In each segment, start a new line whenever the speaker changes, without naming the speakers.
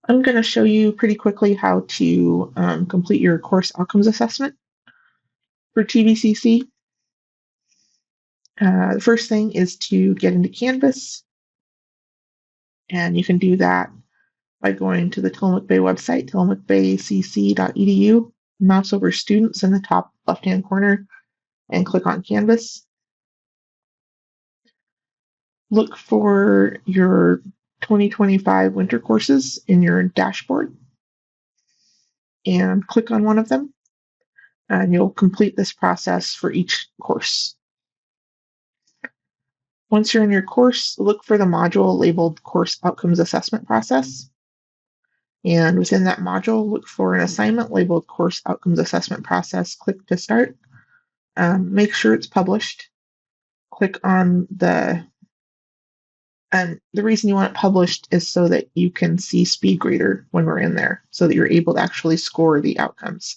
I'm going to show you pretty quickly how to complete your course outcomes assessment for TBCC. The first thing is to get into Canvas, and you can do that by going to the Tillamook Bay website, tillamookbaycc.edu, mouse over Students in the top left-hand corner, and click on Canvas. Look for your 2025 winter courses in your dashboard and click on one of them, and you'll complete this process for each course. Once you're in your course, look for the module labeled Course Outcomes Assessment Process. And within that module, look for an assignment labeled Course Outcomes Assessment Process. Click to start. Make sure it's published. Click on and the reason you want it published is so that you can see SpeedGrader when we're in there, so that you're able to actually score the outcomes.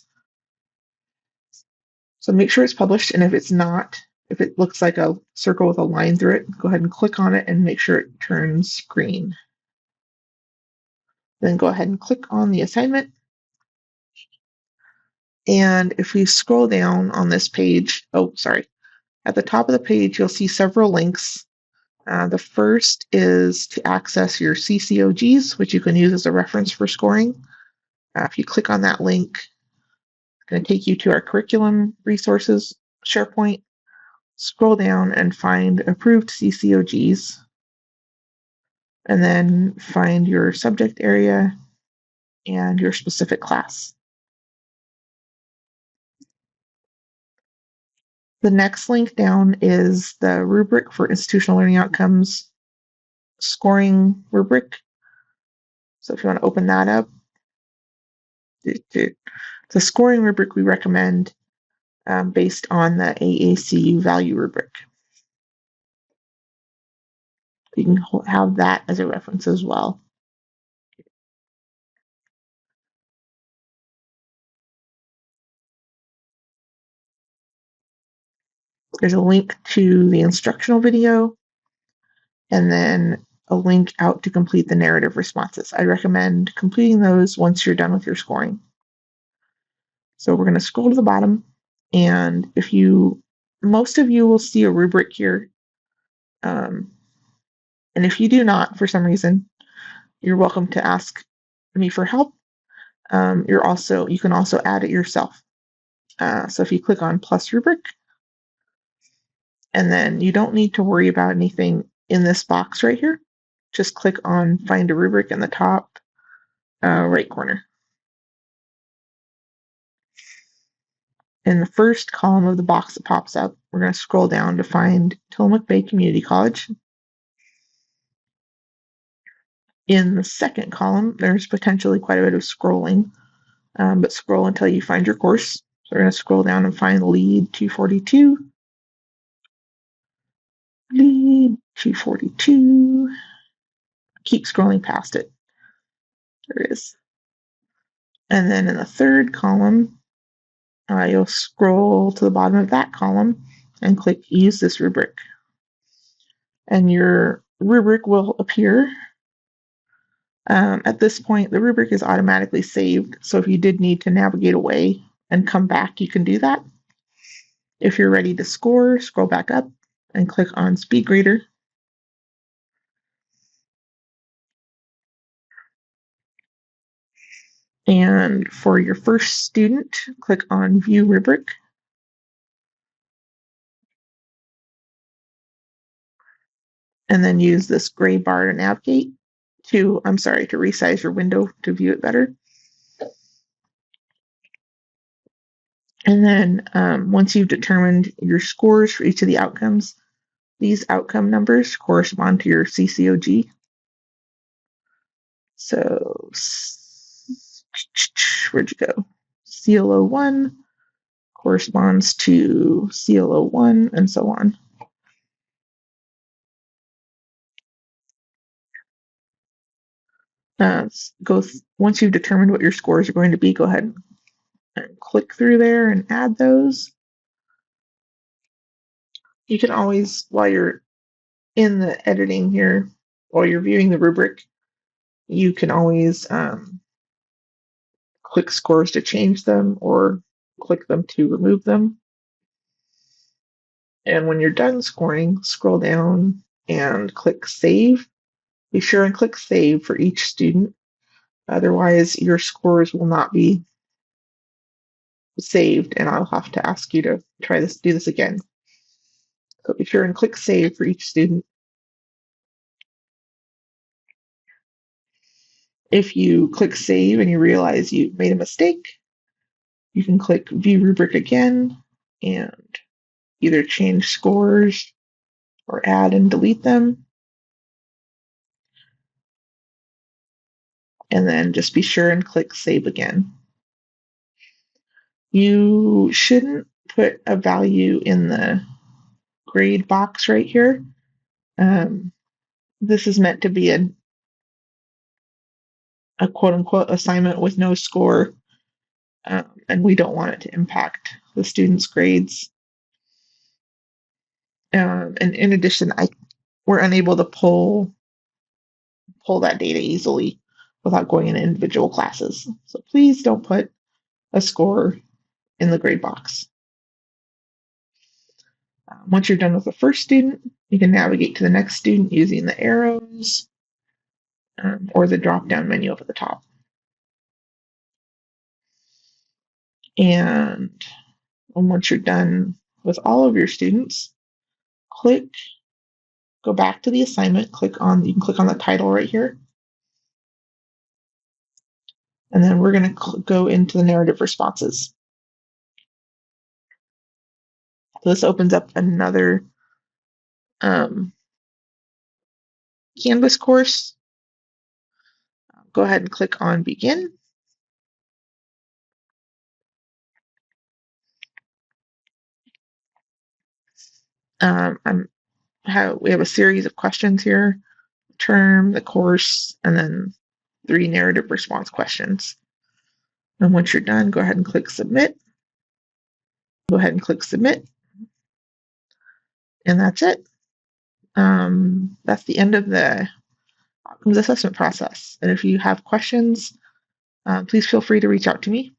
So make sure it's published, and if it's not, if it looks like a circle with a line through it, go ahead and click on it and make sure it turns green. Then go ahead and click on the assignment. And if we scroll down on this page, at the top of the page, you'll see several links. The first is to access your CCOGs, which you can use as a reference for scoring. If you click on that link, it's going to take you to our curriculum resources, SharePoint. Scroll down and find approved CCOGs, and then find your subject area and your specific class. The next link down is the rubric for institutional learning outcomes scoring rubric. So if you want to open that up, the scoring rubric we recommend based on the AACU value rubric. You can have that as a reference as well. There's a link to the instructional video, and then a link out to complete the narrative responses. I recommend completing those once you're done with your scoring. So we're going to scroll to the bottom, and most of you will see a rubric here. And if you do not, for some reason, you're welcome to ask me for help. You can also add it yourself. So if you click on plus rubric, and then you don't need to worry about anything in this box right here. Just click on find a rubric in the top right corner. In the first column of the box that pops up, we're going to scroll down to find Tillamook Bay Community College. In the second column, there's potentially quite a bit of scrolling, but scroll until you find your course. So we're going to scroll down and find Lead 242. Lead 242. Keep scrolling past it. There it is. And then in the third column, you'll scroll to the bottom of that column and click Use this rubric. And your rubric will appear. At this point, the rubric is automatically saved, so if you did need to navigate away and come back, you can do that. If you're ready to score, scroll back up and click on SpeedGrader. And for your first student, click on View Rubric. And then use this gray bar to navigate to resize your window to view it better. And then once you've determined your scores for each of the outcomes, these outcome numbers correspond to your CCOG. So, where'd you go? CLO1 corresponds to CLO1, and so on. Once you've determined what your scores are going to be, go ahead and click through there and add those. You can always, while you're in the editing here, while you're viewing the rubric, You can always click scores to change them or click them to remove them. And when you're done scoring, scroll down and click Save. Be sure and click Save for each student. Otherwise, your scores will not be saved, and I'll have to ask you to do this again. So be sure and click Save for each student. If you click Save and you realize you made a mistake, you can click View Rubric again and either change scores or add and delete them. And then just be sure and click Save again. You shouldn't put a value in the grade box right here. This is meant to be a quote-unquote assignment with no score, and we don't want it to impact the students' grades. And in addition, we're unable to pull that data easily without going into individual classes. So please don't put a score in the grade box. Once you're done with the first student, you can navigate to the next student using the arrows or the drop-down menu up at the top. And once you're done with all of your students, go back to the assignment, you can click on the title right here. And then we're going to go into the narrative responses. So this opens up another Canvas course. Go ahead and click on Begin. We have a series of questions here: term, the course, and then 3 narrative response questions. And once you're done, go ahead and click Submit. Go ahead and click Submit. And that's it. That's the end of the outcomes assessment process. And if you have questions, please feel free to reach out to me.